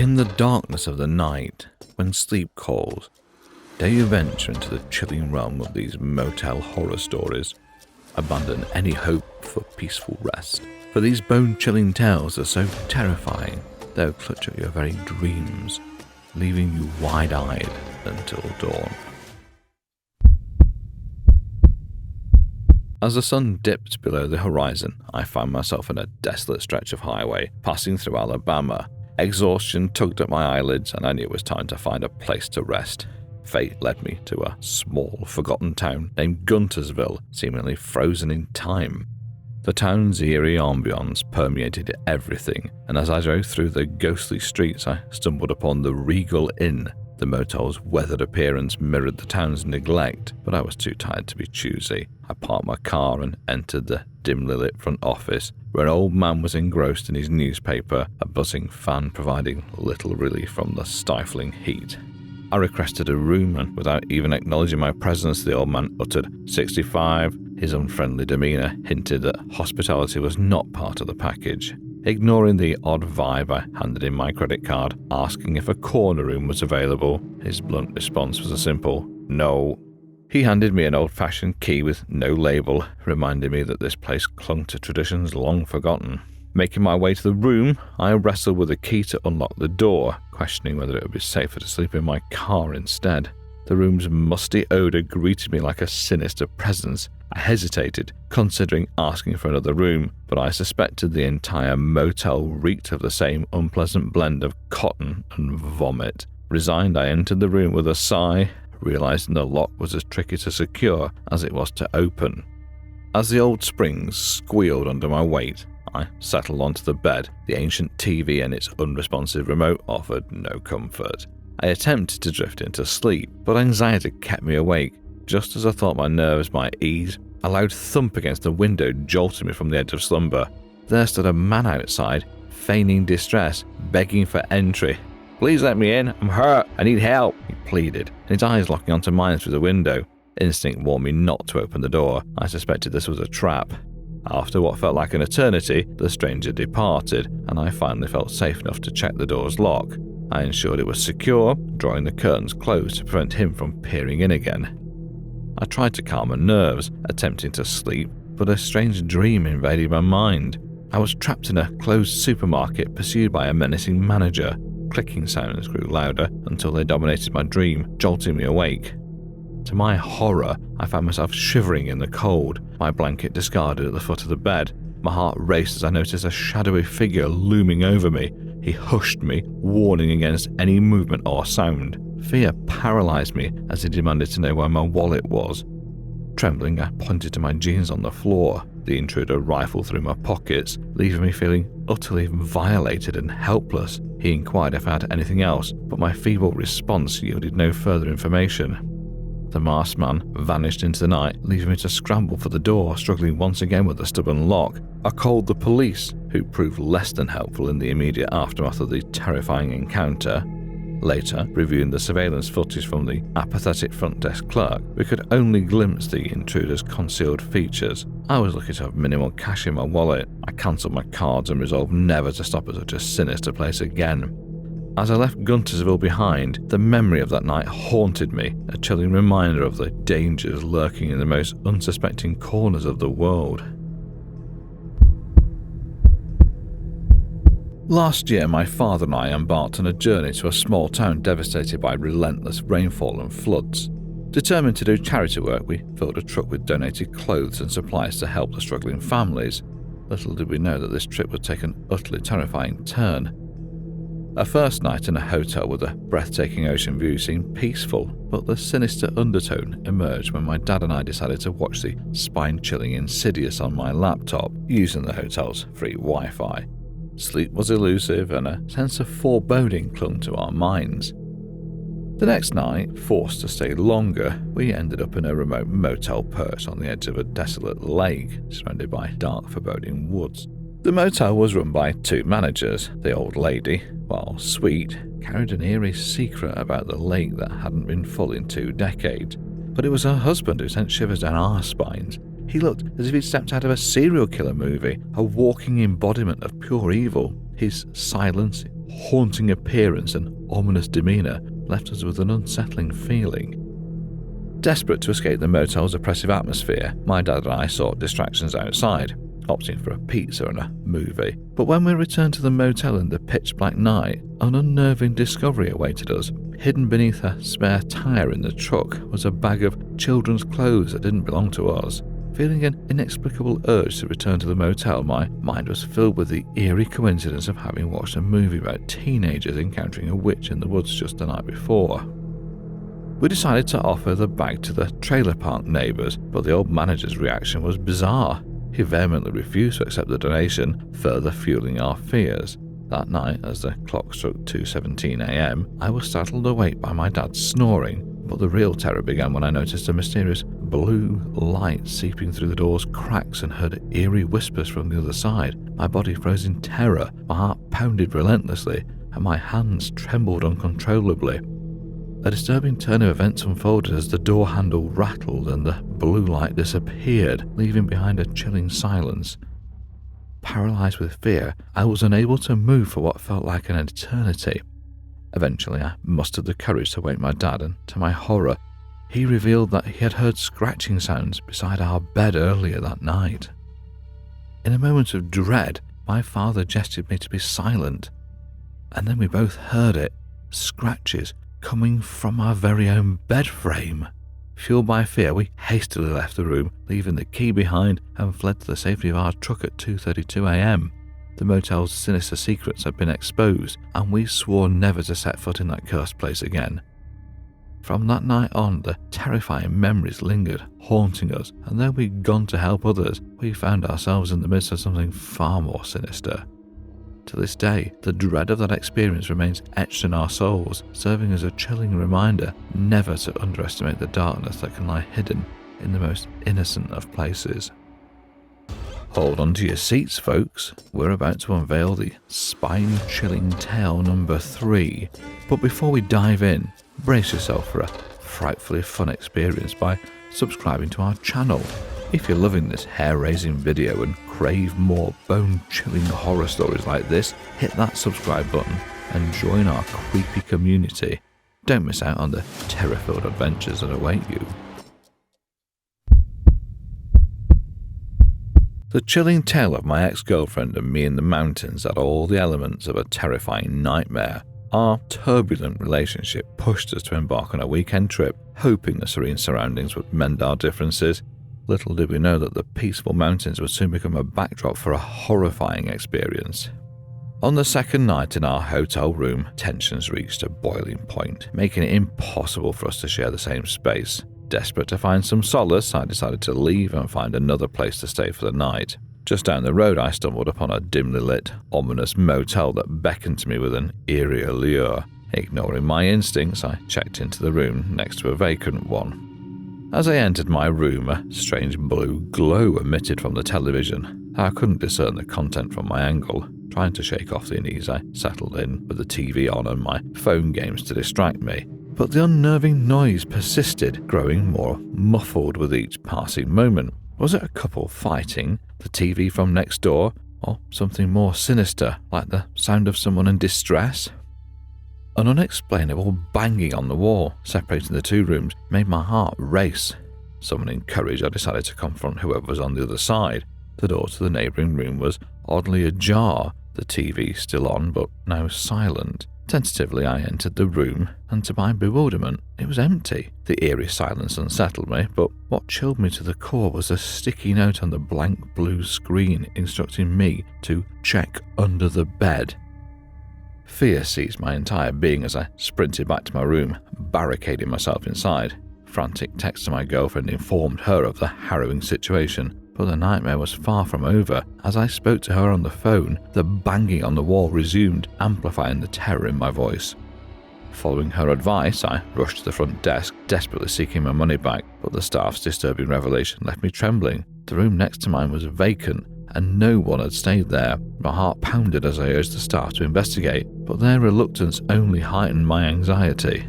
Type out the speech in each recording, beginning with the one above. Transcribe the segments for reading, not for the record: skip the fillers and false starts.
In the darkness of the night, when sleep calls, dare you venture into the chilling realm of these motel horror stories? Abandon any hope for peaceful rest, for these bone-chilling tales are so terrifying they'll clutch at your very dreams, leaving you wide-eyed until dawn. As the sun dipped below the horizon, I found myself on a desolate stretch of highway passing through Alabama. Exhaustion tugged at my eyelids, and I knew it was time to find a place to rest. Fate led me to a small, forgotten town named Guntersville, seemingly frozen in time. The town's eerie ambience permeated everything, and as I drove through the ghostly streets, I stumbled upon the Regal Inn. The motel's weathered appearance mirrored the town's neglect, but I was too tired to be choosy. I parked my car and entered the dimly lit front office, where an old man was engrossed in his newspaper, a buzzing fan providing little relief from the stifling heat. I requested a room, and without even acknowledging my presence, the old man uttered 65. His unfriendly demeanour hinted that hospitality was not part of the package. Ignoring the odd vibe, I handed in my credit card, asking if a corner room was available. His blunt response was a simple no. He handed me an old-fashioned key with no label, reminding me that this place clung to traditions long forgotten. Making my way to the room, I wrestled with the key to unlock the door, questioning whether it would be safer to sleep in my car instead. The room's musty odour greeted me like a sinister presence. I hesitated, considering asking for another room, but I suspected the entire motel reeked of the same unpleasant blend of cotton and vomit. Resigned, I entered the room with a sigh, realising the lock was as tricky to secure as it was to open. As the old springs squealed under my weight, I settled onto the bed. The ancient TV and its unresponsive remote offered no comfort. I attempted to drift into sleep, but anxiety kept me awake. Just as I thought my nerves might ease, a loud thump against the window jolted me from the edge of slumber. There stood a man outside, feigning distress, begging for entry. "Please let me in, I'm hurt, I need help," he pleaded, his eyes locking onto mine through the window. Instinct warned me not to open the door. I suspected this was a trap. After what felt like an eternity, the stranger departed, and I finally felt safe enough to check the door's lock. I ensured it was secure, drawing the curtains close to prevent him from peering in again. I tried to calm my nerves, attempting to sleep, but a strange dream invaded my mind. I was trapped in a closed supermarket pursued by a menacing manager. Clicking sounds grew louder until they dominated my dream, jolting me awake. To my horror, I found myself shivering in the cold, my blanket discarded at the foot of the bed. My heart raced as I noticed a shadowy figure looming over me. He hushed me, warning against any movement or sound. Fear paralysed me as he demanded to know where my wallet was. Trembling, I pointed to my jeans on the floor. The intruder rifled through my pockets, leaving me feeling utterly violated and helpless. He inquired if I had anything else, but my feeble response yielded no further information. The masked man vanished into the night, leaving me to scramble for the door, struggling once again with the stubborn lock. I called the police, who proved less than helpful in the immediate aftermath of the terrifying encounter. Later, reviewing the surveillance footage from the apathetic front desk clerk, we could only glimpse the intruder's concealed features. I was lucky to have minimal cash in my wallet. I cancelled my cards and resolved never to stop at such a sinister place again. As I left Guntersville behind, the memory of that night haunted me, a chilling reminder of the dangers lurking in the most unsuspecting corners of the world. Last year, my father and I embarked on a journey to a small town devastated by relentless rainfall and floods. Determined to do charity work, we filled a truck with donated clothes and supplies to help the struggling families. Little did we know that this trip would take an utterly terrifying turn. Our first night in a hotel with a breathtaking ocean view seemed peaceful, but the sinister undertone emerged when my dad and I decided to watch the spine-chilling Insidious on my laptop, using the hotel's free Wi-Fi. Sleep was elusive, and a sense of foreboding clung to our minds. The next night, forced to stay longer, we ended up in a remote motel perched on the edge of a desolate lake, surrounded by dark, foreboding woods. The motel was run by two managers. The old lady, while sweet, carried an eerie secret about the lake that hadn't been full in 2 decades. But it was her husband who sent shivers down our spines. He looked as if he'd stepped out of a serial killer movie, a walking embodiment of pure evil. His silence haunting appearance and ominous demeanour left us with an unsettling feeling. Desperate to escape the motel's oppressive atmosphere, my dad and I sought distractions outside, opting for a pizza and a movie. But when we returned to the motel in the pitch-black night, an unnerving discovery awaited us. Hidden beneath a spare tyre in the truck was a bag of children's clothes that didn't belong to us. Feeling an inexplicable urge to return to the motel, my mind was filled with the eerie coincidence of having watched a movie about teenagers encountering a witch in the woods just the night before. We decided to offer the bag to the trailer park neighbours, but the old manager's reaction was bizarre. He vehemently refused to accept the donation, further fueling our fears. That night, as the clock struck 2:17 a.m, I was startled awake by my dad snoring, but the real terror began when I noticed a mysterious blue light seeping through the door's cracks and heard eerie whispers from the other side. My body froze in terror, my heart pounded relentlessly, and my hands trembled uncontrollably. A disturbing turn of events unfolded as the door handle rattled and the blue light disappeared, leaving behind a chilling silence. Paralysed with fear, I was unable to move for what felt like an eternity. Eventually, I mustered the courage to wake my dad, and to my horror, he revealed that he had heard scratching sounds beside our bed earlier that night. In a moment of dread, my father gestured me to be silent, and then we both heard it, scratches coming from our very own bed frame. Fueled by fear, we hastily left the room, leaving the key behind, and fled to the safety of our truck at 2:32 a.m. The motel's sinister secrets had been exposed, and we swore never to set foot in that cursed place again. From that night on, the terrifying memories lingered, haunting us, and though we'd gone to help others, we found ourselves in the midst of something far more sinister. To this day, the dread of that experience remains etched in our souls, serving as a chilling reminder never to underestimate the darkness that can lie hidden in the most innocent of places. Hold on to your seats, folks. We're about to unveil the spine-chilling tale number 3. But before we dive in, brace yourself for a frightfully fun experience by subscribing to our channel. If you're loving this hair-raising video and crave more bone-chilling horror stories like this, hit that subscribe button and join our creepy community. Don't miss out on the terror-filled adventures that await you. The chilling tale of my ex-girlfriend and me in the mountains had all the elements of a terrifying nightmare. Our turbulent relationship pushed us to embark on a weekend trip, hoping the serene surroundings would mend our differences. Little did we know that the peaceful mountains would soon become a backdrop for a horrifying experience. On the second night in our hotel room, tensions reached a boiling point, making it impossible for us to share the same space. Desperate to find some solace, I decided to leave and find another place to stay for the night. Just down the road, I stumbled upon a dimly lit, ominous motel that beckoned to me with an eerie allure. Ignoring my instincts, I checked into the room next to a vacant one. As I entered my room, a strange blue glow emitted from the television. I couldn't discern the content from my angle. Trying to shake off the unease, I settled in with the TV on and my phone games to distract me. But the unnerving noise persisted, growing more muffled with each passing moment. Was it a couple fighting, the TV from next door, or something more sinister, like the sound of someone in distress? An unexplainable banging on the wall, separating the two rooms, made my heart race. Summoning courage, I decided to confront whoever was on the other side. The door to the neighbouring room was oddly ajar, the TV still on but now silent. Tentatively, I entered the room, and to my bewilderment, it was empty. The eerie silence unsettled me, but what chilled me to the core was a sticky note on the blank blue screen instructing me to check under the bed. Fear seized my entire being as I sprinted back to my room, barricading myself inside. Frantic texts to my girlfriend informed her of the harrowing situation, but the nightmare was far from over. As I spoke to her on the phone, the banging on the wall resumed, amplifying the terror in my voice. Following her advice, I rushed to the front desk, desperately seeking my money back, but the staff's disturbing revelation left me trembling. The room next to mine was vacant, and no one had stayed there. My heart pounded as I urged the staff to investigate, but their reluctance only heightened my anxiety.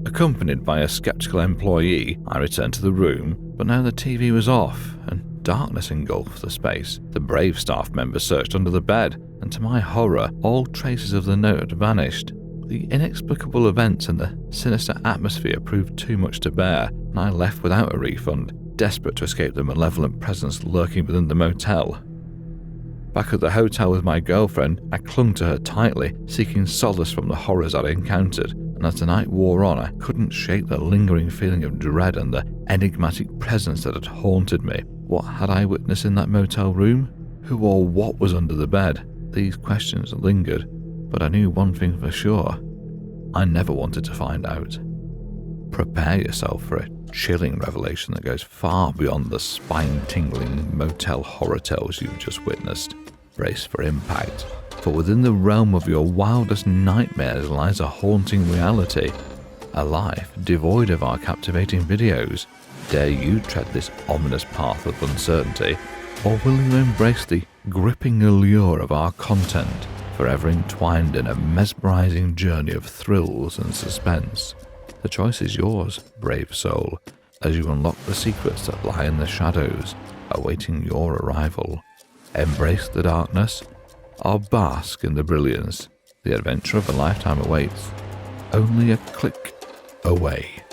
Accompanied by a skeptical employee, I returned to the room, but now the TV was off, and darkness engulfed the space. The brave staff member searched under the bed, and to my horror, all traces of the note had vanished. The inexplicable events and the sinister atmosphere proved too much to bear, and I left without a refund, desperate to escape the malevolent presence lurking within the motel. Back at the hotel with my girlfriend, I clung to her tightly, seeking solace from the horrors I'd encountered, and as the night wore on, I couldn't shake the lingering feeling of dread and the enigmatic presence that had haunted me. What had I witnessed in that motel room? Who or what was under the bed? These questions lingered, but I knew one thing for sure. I never wanted to find out. Prepare yourself for a chilling revelation that goes far beyond the spine-tingling motel horror tales you've just witnessed. Brace for impact, for within the realm of your wildest nightmares lies a haunting reality, a life devoid of our captivating videos. Dare you tread this ominous path of uncertainty, or will you embrace the gripping allure of our content, forever entwined in a mesmerizing journey of thrills and suspense? The choice is yours, brave soul, as you unlock the secrets that lie in the shadows, awaiting your arrival. Embrace the darkness, or bask in the brilliance. The adventure of a lifetime awaits, only a click away.